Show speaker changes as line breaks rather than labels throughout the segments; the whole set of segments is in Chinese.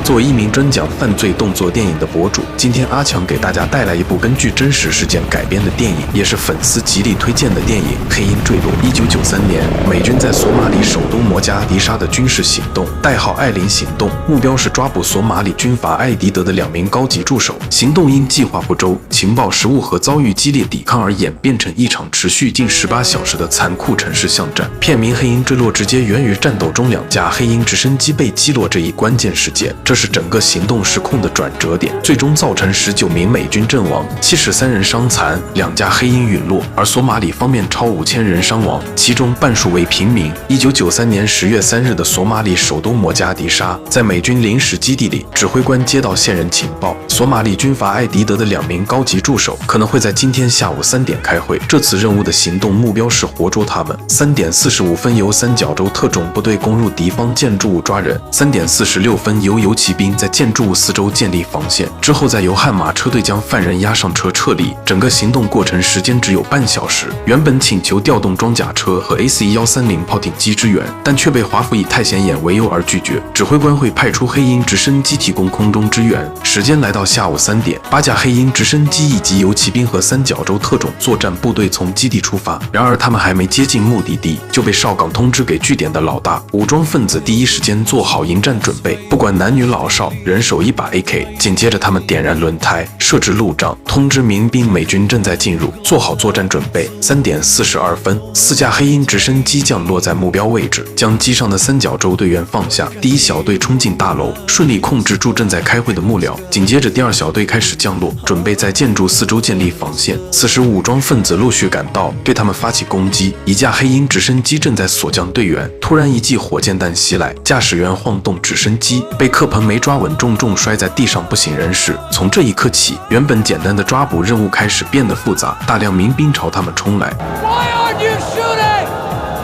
作为一名专讲犯罪动作电影的博主，今天阿强给大家带来一部根据真实事件改编的电影，也是粉丝极力推荐的电影《黑鹰坠落》。1993年，美军在索马里首都摩加迪沙的军事行动，代号艾琳行动，目标是抓捕索马里军阀艾迪德的2名高级助手。行动因计划不周、情报失误和遭遇激烈抵抗而演变成一场持续近18小时的残酷城市巷战。片名《黑鹰坠落》直接源于战斗中2架黑鹰直升机被击落这一关键事件，这是整个行动失控的转折点，最终造成19名美军阵亡，73人伤残，2架黑鹰陨落，而索马里方面超5000人伤亡，其中半数为平民。1993年10月3日的索马里首都摩加迪沙，在美军临时基地里，指挥官接到线人情报，索马里军阀艾迪德的2名高级助手可能会在今天下午3点开会。这次任务的行动目标是活捉他们。3点45分，由三角洲特种部队攻入敌方建筑物抓人。3点46分，由游骑兵在建筑物四周建立防线，之后再由悍马车队将犯人押上车撤离。整个行动过程时间只有半小时。原本请求调动装甲车和 AC-130炮艇机支援，但却被华府以太显眼为由而拒绝。指挥官会派出黑鹰直升机提供空中支援。时间来到下午3点，8架黑鹰直升机以及游骑兵和三角洲特种作战部队从基地出发。然而他们还没接近目的地，就被哨岗通知给据点的老大。武装分子第一时间做好迎战准备，不管男女老少，人手1把 AK。紧接着他们点燃轮胎，设置路障，通知民兵美军正在进入，做好作战准备。3点42分，4架黑鹰直升机降落在目标位置，将机上的三角洲队员放下。第一小队冲进大楼，顺利控制住正在开会的幕僚。紧接着第2小队开始降落，准备在建筑四周建立防线。此时武装分子陆续赶到，对他们发起攻击。一架黑鹰直升机正在锁降队员，突然一记火箭弹袭来，驾驶员晃动直升机，被客棚没抓稳，重重摔在地上，不省人事。从这一刻起，原本简单的抓捕任务开始变得复杂，大量民兵朝他们冲来。
Why aren't you shooting?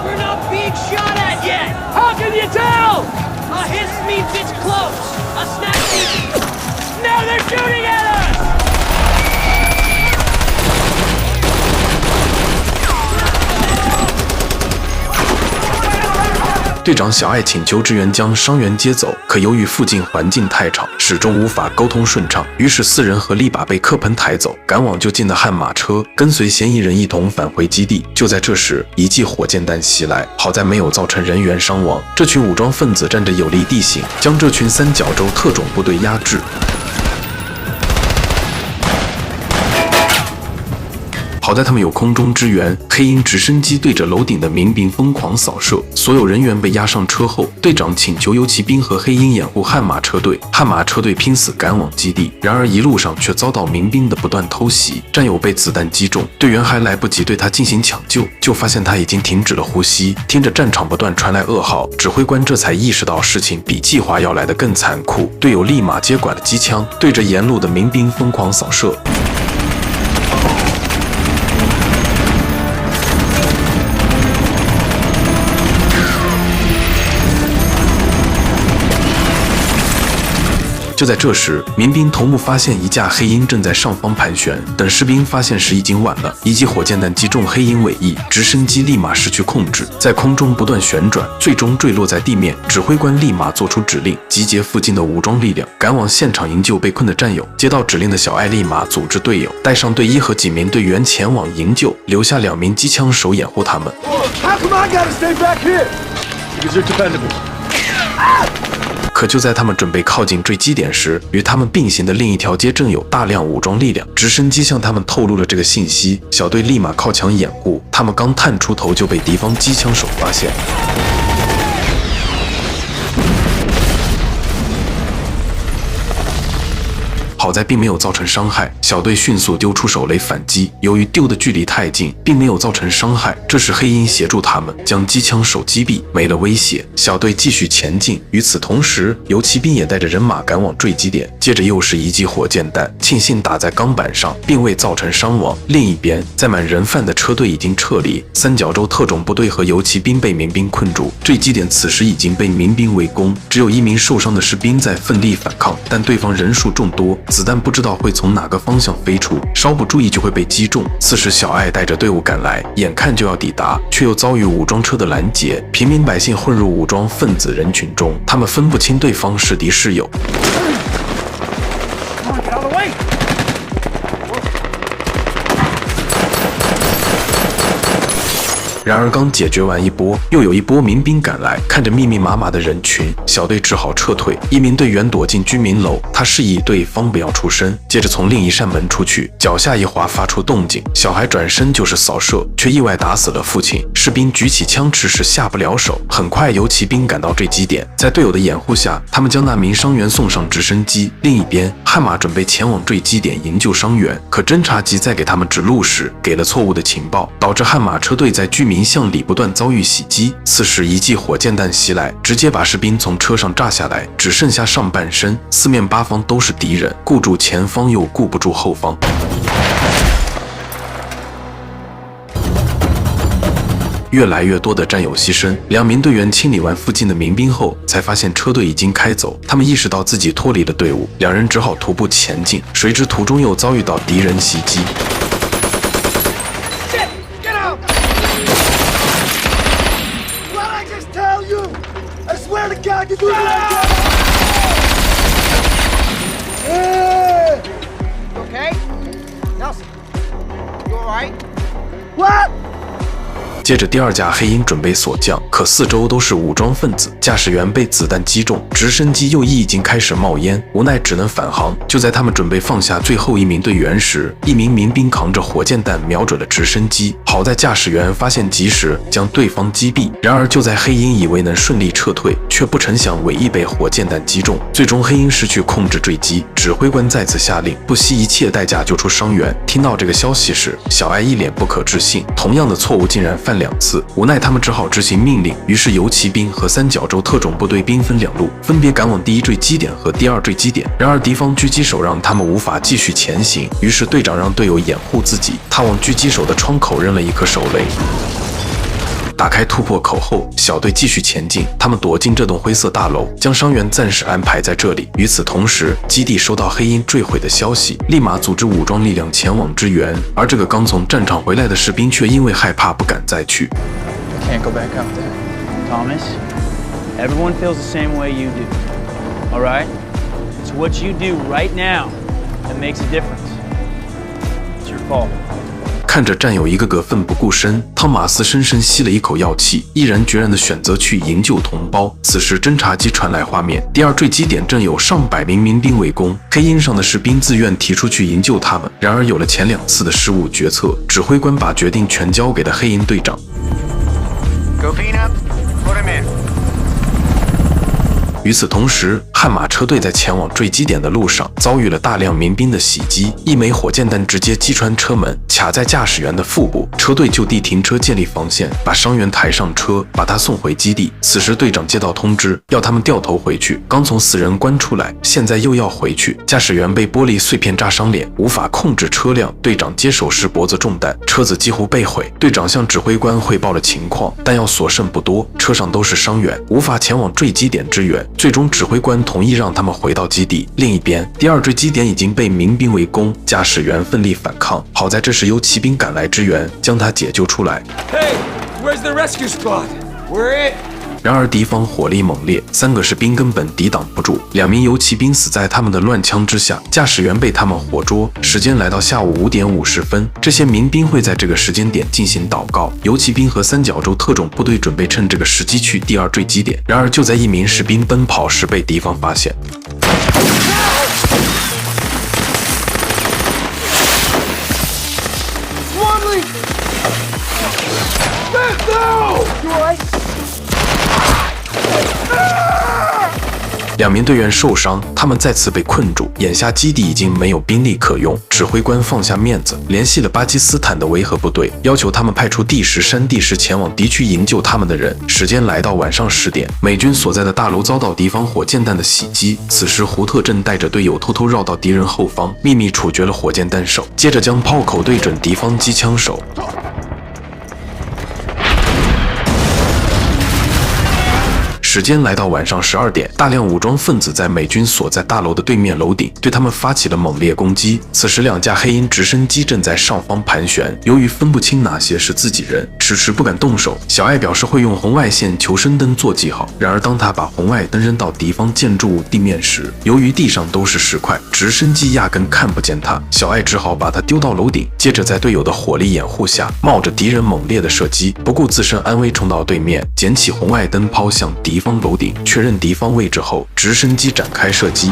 We're not being shot at yet. How can you tell? A hiss means it's close. A snap means... Now they're shooting at us!
队长小艾请求支援将伤员接走，可由于附近环境太吵，始终无法沟通顺畅，于是4人合力把被客棚抬走，赶往就近的悍马车，跟随嫌疑人一同返回基地。就在这时，一记火箭弹袭来，好在没有造成人员伤亡。这群武装分子占着有利地形，将这群三角洲特种部队压制。好在他们有空中支援，黑鹰直升机对着楼顶的民兵疯狂扫射，所有人员被押上车后，队长请求游骑兵和黑鹰掩护悍马车队，悍马车队拼死赶往基地，然而一路上却遭到民兵的不断偷袭，战友被子弹击中，队员还来不及对他进行抢救，就发现他已经停止了呼吸。听着战场不断传来噩耗，指挥官这才意识到事情比计划要来得更残酷，队友立马接管了机枪，对着沿路的民兵疯狂扫射。就在这时，民兵头目发现一架黑鹰正在上方盘旋，等士兵发现时已经晚了，一记火箭弹击中黑鹰尾翼，直升机立马失去控制，在空中不断旋转，最终坠落在地面。指挥官立马做出指令，集结附近的武装力量，赶往现场营救被困的战友。接到指令的小艾立马组织队友，带上队医和几名队员前往营救，留下2名机枪手掩护他们。可就在他们准备靠近坠机点时，与他们并行的另一条街正有大量武装力量，直升机向他们透露了这个信息，小队立马靠墙掩护，他们刚探出头就被敌方机枪手发现。好在并没有造成伤害，小队迅速丢出手雷反击，由于丢的距离太近，并没有造成伤害。这时黑鹰协助他们将机枪手击毙，没了威胁。小队继续前进，与此同时，游骑兵也带着人马赶往坠机点。接着又是一记火箭弹，庆幸打在钢板上，并未造成伤亡。另一边，载满人犯的车队已经撤离，三角洲特种部队和游骑兵被民兵困住。坠机点此时已经被民兵围攻，只有1名受伤的士兵在奋力反抗，但对方人数众多，子弹不知道会从哪个方向飞出，稍不注意就会被击中。此时小艾带着队伍赶来，眼看就要抵达，却又遭遇武装车的拦截，平民百姓混入武装分子人群中，他们分不清对方是敌是友。
wait!
然而刚解决完一波，又有一波民兵赶来，看着密密麻麻的人群，小队只好撤退。一名队员躲进居民楼，他示意对方不要出声，接着从另一扇门出去，脚下一滑发出动静，小孩转身就是扫射，却意外打死了父亲。士兵举起枪迟迟下不了手，很快游骑兵赶到坠机点，在队友的掩护下，他们将那名伤员送上直升机。另一边，悍马准备前往坠机点营救伤员，可侦察机在给他们指路时给了错误的情报，导致悍马车队在居民巷里不断遭遇袭击。此时一记火箭弹袭来，直接把士兵从车上炸下来，只剩下上半身，四面八方都是敌人，顾住前方又顾不住后方。越来越多的战友牺牲，两名队员清理完附近的民兵后，才发现车队已经开走。他们意识到自己脱离了队伍，两人只好徒步前进，谁知途中又遭遇到敌人袭击。接着第二架黑鹰准备锁降，可四周都是武装分子，驾驶员被子弹击中，直升机右翼已经开始冒烟，无奈只能返航。就在他们准备放下最后一名队员时，一名民兵扛着火箭弹瞄准了直升机，好在驾驶员发现及时，将对方击毙。然而就在黑鹰以为能顺利撤退，却不成想尾翼被火箭弹击中，最终黑鹰失去控制坠机。指挥官再次下令，不惜一切代价救出伤员。听到这个消息时，小艾一脸不可置信，同样的错误竟然犯2次，无奈他们只好执行命令。于是游骑兵和三角洲特种部队兵分两路，分别赶往第一坠机点和第二坠机点。然而敌方狙击手让他们无法继续前行，于是队长让队友掩护自己，他往狙击手的窗口扔了一颗手雷。打开突破口后，小队继续前进。他们躲进这栋灰色大楼，将伤员暂时安排在这里。与此同时，基地收到黑鹰坠毁的消息，立马组织武装力量前往支援。而这个刚从战场回来的士兵却因为害怕不敢再去。
Can't go back up there, Thomas. Everyone feels the same way you do. All right? It's what you do right now that makes a difference. It's your fault.
看着战友一个个奋不顾身，汤马斯深深吸了一口药气，毅然决然地选择去营救同胞。此时侦察机传来画面，第二坠机点正有上百名民兵围攻，黑鹰上的士兵自愿提出去营救他们。然而有了前2次的失误决策，指挥官把决定权交给了黑鹰队长。与此同时，悍马车队在前往坠机点的路上遭遇了大量民兵的袭击，一枚火箭弹直接击穿车门，卡在驾驶员的腹部。车队就地停车建立防线，把伤员抬上车，把他送回基地。此时队长接到通知，要他们掉头回去，刚从死人关出来，现在又要回去。驾驶员被玻璃碎片炸伤脸，无法控制车辆。队长接手时脖子中弹，车子几乎被毁。队长向指挥官汇报了情况，但要所剩不多，车上都是伤员，无法前往坠机点支援。最终指挥官同意让他们回到基地。另一边，第二坠机点已经被民兵围攻，驾驶员奋力反抗，好在这时由骑兵赶来支援，将他解救出来。
Hey, where's the rescue squad? We're it.
然而敌方火力猛烈，3个士兵根本抵挡不住，2名游骑兵死在他们的乱枪之下，驾驶员被他们活捉。时间来到下午5点50分，这些民兵会在这个时间点进行祷告。游骑兵和三角洲特种部队准备趁这个时机去第二坠机点，然而就在一名士兵奔跑时被敌方发现。2名队员受伤，他们再次被困住。眼下基地已经没有兵力可用，指挥官放下面子，联系了巴基斯坦的维和部队，要求他们派出第10山地师前往敌区营救他们的人。时间来到晚上10点，美军所在的大楼遭到敌方火箭弹的袭击。此时胡特正带着队友偷偷绕到敌人后方，秘密处决了火箭弹手，接着将炮口对准敌方机枪手。时间来到晚上12点，大量武装分子在美军所在大楼的对面楼顶对他们发起了猛烈攻击。此时2架黑鹰直升机正在上方盘旋，由于分不清哪些是自己人，迟迟不敢动手。小艾表示会用红外线求生灯做记号，然而当他把红外灯扔到敌方建筑物地面时，由于地上都是石块，直升机压根看不见他。小艾只好把他丢到楼顶，接着在队友的火力掩护下，冒着敌人猛烈的射击，不顾自身安危冲到对面，捡起红外灯抛向敌方楼顶，确认敌方位置后，直升机展开射击。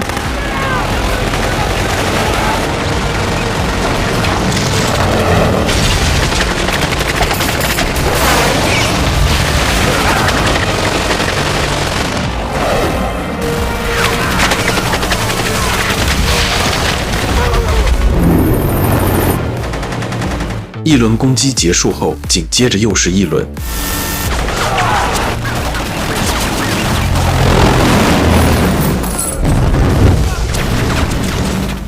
一轮攻击结束后，紧接着又是一轮。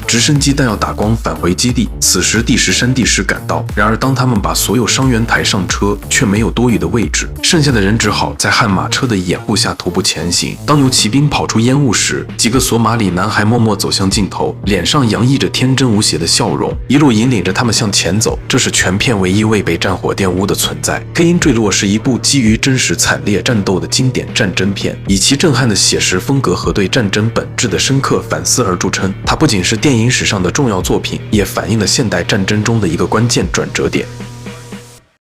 直升机弹药打光返回基地，此时第10山地师赶到，然而当他们把所有伤员抬上车，却没有多余的位置，剩下的人只好在悍马车的掩护下徒步前行。当有骑兵跑出烟雾时，几个索马里男孩默默走向镜头，脸上洋溢着天真无邪的笑容，一路引领着他们向前走。这是全片唯一未被战火玷污的存在。黑鹰坠落是一部基于真实惨烈战斗的经典战争片，以其震撼的写实风格和对战争本质的深刻反思而著称。它不仅是电影史上的重要作品，也反映了现代战争中的一个关键转折点。